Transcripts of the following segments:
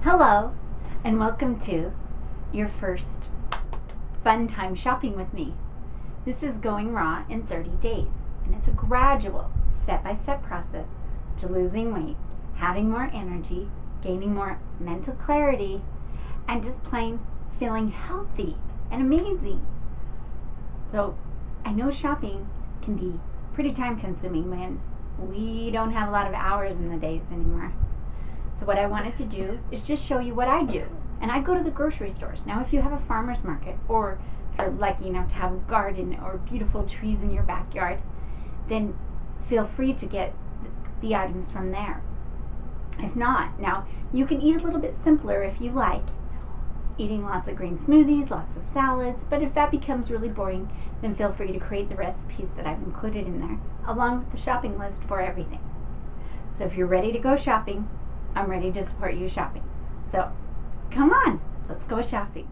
Hello, and welcome to your first fun time shopping with me. This is Going Raw in 30 days, and it's a gradual, step-by-step process to losing weight, having more energy, gaining more mental clarity, and just plain feeling healthy and amazing. So, I know shopping can be pretty time-consuming when we don't have a lot of hours in the days anymore. So what I wanted to do is just show you what I do. And I go to the grocery stores. Now, if you have a farmer's market or you're lucky enough to have a garden or beautiful trees in your backyard, then feel free to get the items from there. If not, now you can eat a little bit simpler if you like, eating lots of green smoothies, lots of salads, but if that becomes really boring, then feel free to create the recipes that I've included in there, along with the shopping list for everything. So if you're ready to go shopping, I'm ready to support you shopping. So, come on, let's go shopping.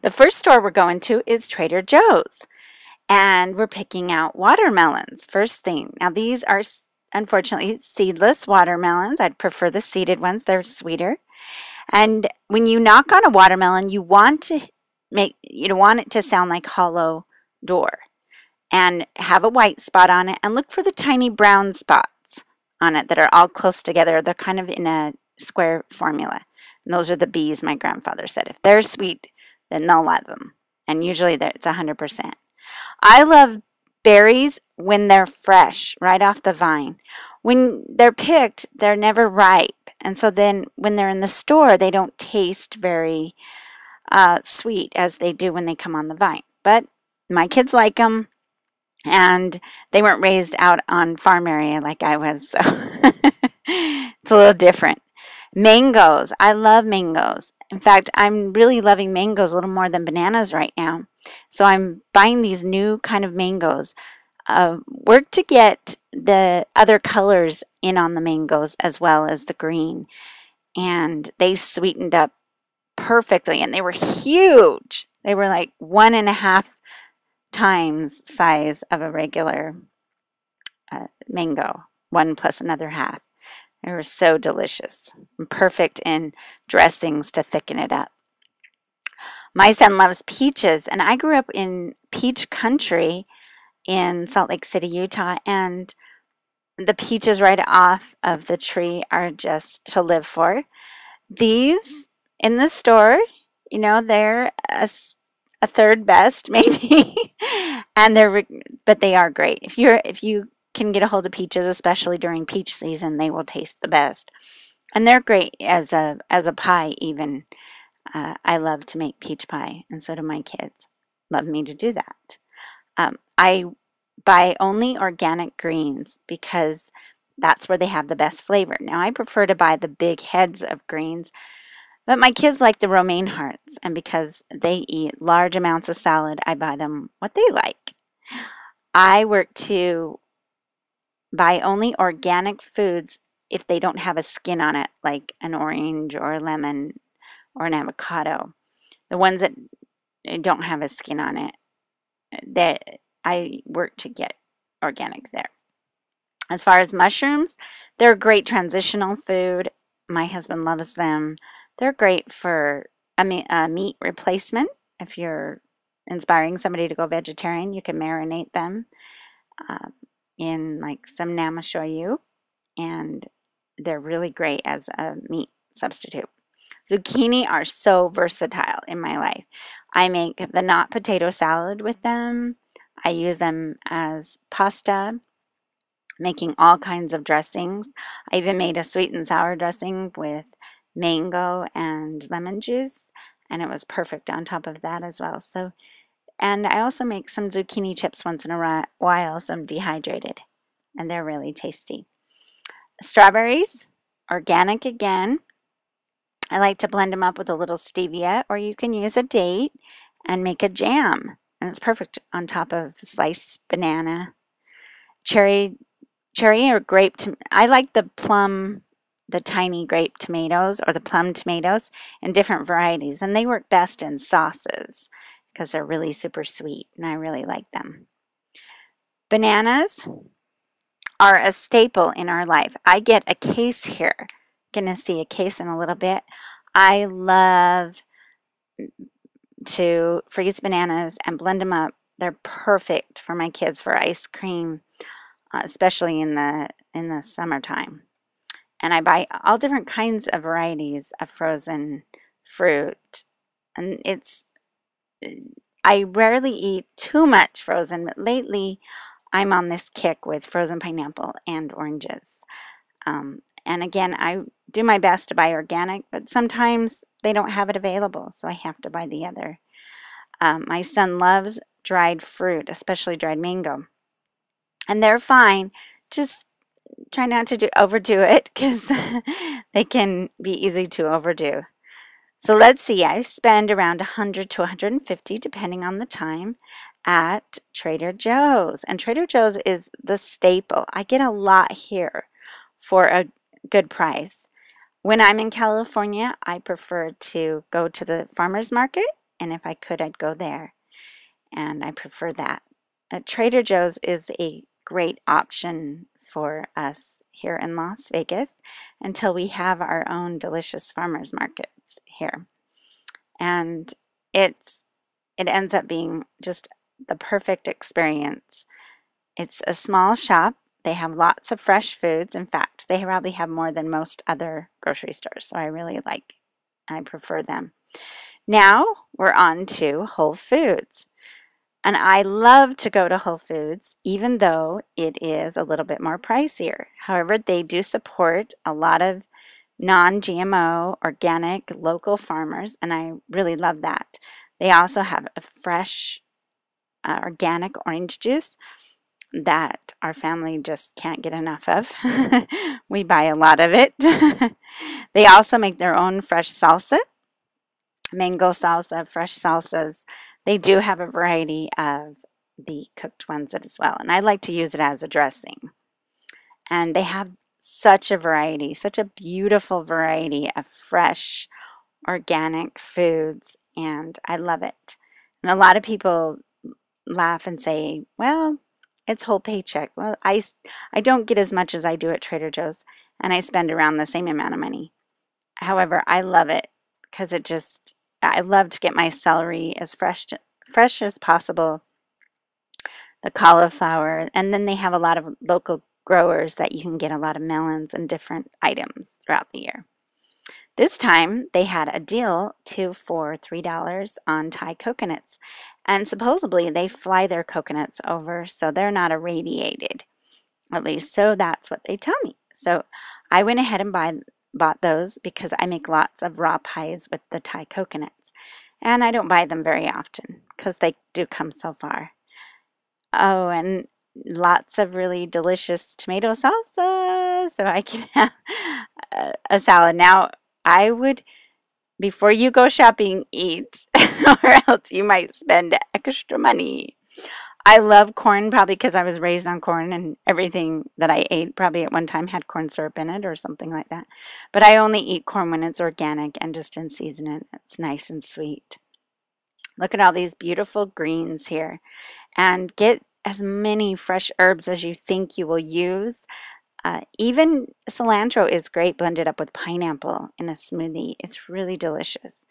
The first store we're going to is Trader Joe's, and we're picking out watermelons. First thing, now these are unfortunately seedless watermelons. I'd prefer the seeded ones, they're sweeter. And when you knock on a watermelon, you want it to sound like hollow door, and have a white spot on it, and look for the tiny brown spots on it that are all close together. They're kind of in a square formula. And those are the B's, my grandfather said. If they're sweet, then they'll love them. And usually it's 100%. I love berries when they're fresh, right off the vine. When they're picked, they're never ripe. And so then when they're in the store, they don't taste very sweet as they do when they come on the vine. But my kids like them. And they weren't raised out on farm area like I was, so it's a little different. Mangoes. I love mangoes. In fact, I'm really loving mangoes a little more than bananas right now. So I'm buying these new kind of mangoes. Work to get the other colors in on the mangoes as well as the green. And they sweetened up perfectly, and they were huge. They were like 1.5 times size of a regular mango, one plus another half. They were so delicious and perfect in dressings to thicken it up. My son loves peaches, and I grew up in peach country in Salt Lake City, Utah, and the peaches right off of the tree are just to live for. These in the store, they're a third best maybe, and but they are great. If you can get a hold of peaches, especially during peach season, they will taste the best, and they're great as a pie even. I love to make peach pie, and so do my kids. Love me to do that. I buy only organic greens because that's where they have the best flavor. Now I prefer to buy the big heads of greens. But my kids like the romaine hearts, and because they eat large amounts of salad, I buy them what they like. I work to buy only organic foods if they don't have a skin on it, like an orange or a lemon or an avocado. The ones that don't have a skin on it, that I work to get organic there. As far as mushrooms, they're a great transitional food. My husband loves them. They're great for a meat replacement. If you're inspiring somebody to go vegetarian, you can marinate them in like some nama shoyu, and they're really great as a meat substitute. Zucchini are so versatile in my life. I make the not potato salad with them. I use them as pasta, making all kinds of dressings. I even made a sweet and sour dressing with mango and lemon juice, and it was perfect on top of that as well. So, and I also make some zucchini chips once in a while, some dehydrated, and they're really tasty. Strawberries, organic again. I like to blend them up with a little stevia, or you can use a date and make a jam, and it's perfect on top of sliced banana. Cherry or grape. I like the tiny grape tomatoes or the plum tomatoes in different varieties, and they work best in sauces because they're really super sweet, and I really like them. Bananas are a staple in our life. I get a case here going to see a case in a little bit. I love to freeze bananas and blend them up. They're perfect for my kids for ice cream, especially in the summertime. And I buy all different kinds of varieties of frozen fruit. And I rarely eat too much frozen, but lately I'm on this kick with frozen pineapple and oranges. And again, I do my best to buy organic, but sometimes they don't have it available, so I have to buy the other. My son loves dried fruit, especially dried mango. And they're fine. Just try not to overdo it because they can be easy to overdo. So let's see, I spend around $100 to $150 depending on the time at Trader Joe's. And Trader Joe's is the staple. I get a lot here for a good price. When I'm in California, I prefer to go to the farmer's market, and if I could, I'd go there. And I prefer that. Trader Joe's is a great option for us here in Las Vegas until we have our own delicious farmers markets here. And it ends up being just the perfect experience. It's a small shop. They have lots of fresh foods. In fact, they probably have more than most other grocery stores, so I prefer them. Now we're on to Whole Foods. And I love to go to Whole Foods, even though it is a little bit more pricier. However, they do support a lot of non-GMO, organic, local farmers, and I really love that. They also have a fresh, organic orange juice that our family just can't get enough of. We buy a lot of it. They also make their own fresh salsa, mango salsa, fresh salsas. They do have a variety of the cooked ones as well, and I like to use it as a dressing. And they have such a variety, such a beautiful variety of fresh, organic foods, and I love it. And a lot of people laugh and say, well, it's whole paycheck. Well, I don't get as much as I do at Trader Joe's, and I spend around the same amount of money. However, I love it because I love to get my celery as fresh as possible, the cauliflower, and then they have a lot of local growers that you can get a lot of melons and different items throughout the year. This time they had a deal 2 for $3 on Thai coconuts, and supposedly they fly their coconuts over so they're not irradiated, at least so that's what they tell me. So I went ahead and bought those because I make lots of raw pies with the Thai coconuts, and I don't buy them very often because they do come so far. Oh, and lots of really delicious tomato salsa so I can have a salad. Now, I would, before you go shopping, eat or else you might spend extra money. I love corn probably because I was raised on corn, and everything that I ate probably at one time had corn syrup in it or something like that. But I only eat corn when it's organic and just in season. It's nice and sweet. Look at all these beautiful greens here, and get as many fresh herbs as you think you will use. Even cilantro is great blended up with pineapple in a smoothie. It's really delicious.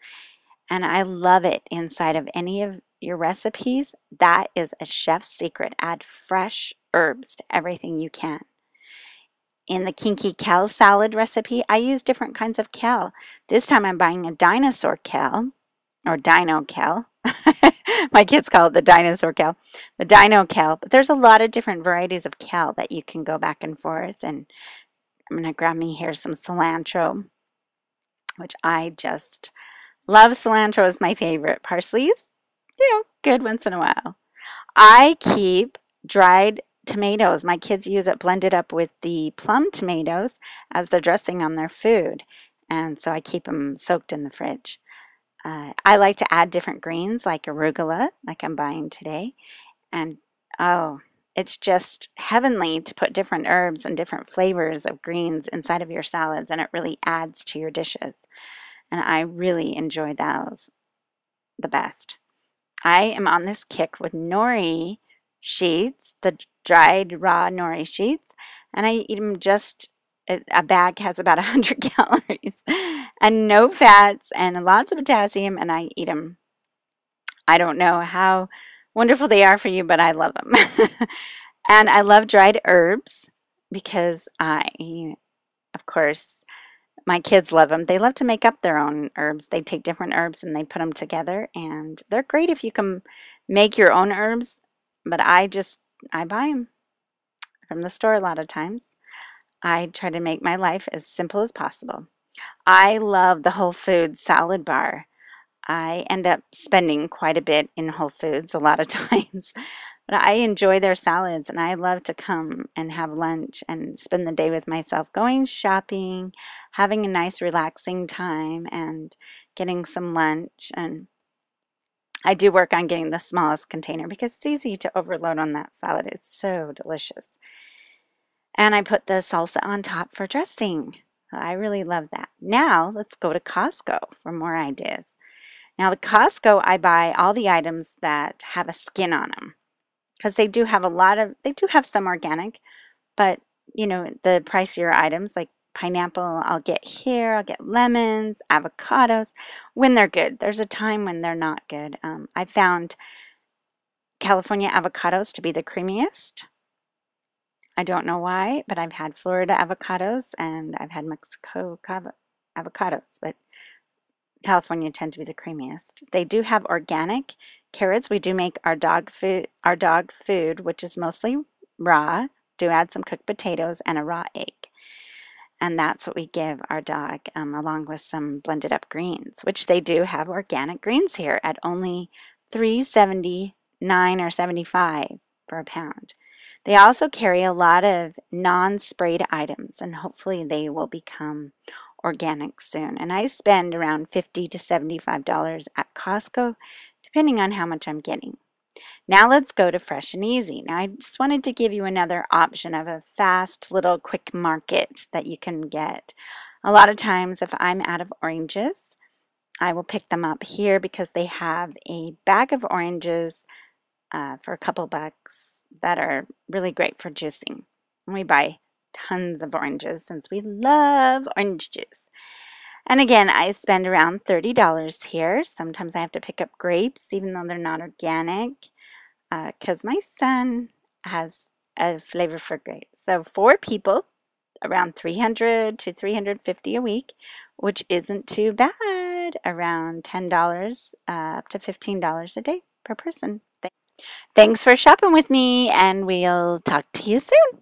And I love it inside of any of your recipes. That is a chef's secret. Add fresh herbs to everything you can. In the Kinky Kale salad recipe, I use different kinds of kale. This time I'm buying a dinosaur kale, or dino kale. My kids call it the dinosaur kale, the dino kale. But there's a lot of different varieties of kale that you can go back and forth. And I'm going to grab me here some cilantro, which I just love. Cilantro is my favorite. Parsley is, good once in a while. I keep dried tomatoes. My kids use it blended up with the plum tomatoes as the dressing on their food. And so I keep them soaked in the fridge. I like to add different greens like arugula, like I'm buying today. And it's just heavenly to put different herbs and different flavors of greens inside of your salads, and it really adds to your dishes. And I really enjoy those the best. I am on this kick with nori sheets, the dried raw nori sheets, and I eat them just A bag has about 100 calories and no fats and lots of potassium, and I eat them. I don't know how wonderful they are for you, but I love them. And I love dried herbs because of course, my kids love them. They love to make up their own herbs. They take different herbs and they put them together, and they're great if you can make your own herbs. But I buy them from the store a lot of times. I try to make my life as simple as possible. I love the Whole Foods salad bar. I end up spending quite a bit in Whole Foods a lot of times, but I enjoy their salads and I love to come and have lunch and spend the day with myself, going shopping, having a nice relaxing time, and getting some lunch. And I do work on getting the smallest container because it's easy to overload on that salad. It's so delicious. And I put the salsa on top for dressing. I really love that. Now let's go to Costco for more ideas. Now, the Costco, I buy all the items that have a skin on them because they do have some organic, but the pricier items like pineapple, I'll get here, I'll get lemons, avocados when they're good. There's a time when they're not good. I found California avocados to be the creamiest. I don't know why, but I've had Florida avocados and I've had Mexico avocados, but California tend to be the creamiest. They do have organic carrots. We do make our dog food, which is mostly raw. Do add some cooked potatoes and a raw egg. And that's what we give our dog, along with some blended up greens, which they do have organic greens here at only $3.79 or $75 for a pound. They also carry a lot of non-sprayed items, and hopefully they will become organic soon. And I spend around $50 to $75 at Costco, depending on how much I'm getting. Now let's go to Fresh and Easy. Now I just wanted to give you another option of a fast little quick market that you can get. A lot of times if I'm out of oranges, I will pick them up here because they have a bag of oranges for a couple bucks that are really great for juicing. And we buy tons of oranges since we love orange juice. And again, I spend around $30 here. Sometimes I have to pick up grapes even though they're not organic because my son has a flavor for grapes. So 4 people, around $300 to $350 a week, which isn't too bad, around $10 up to $15 a day per person. Thanks for shopping with me, and we'll talk to you soon.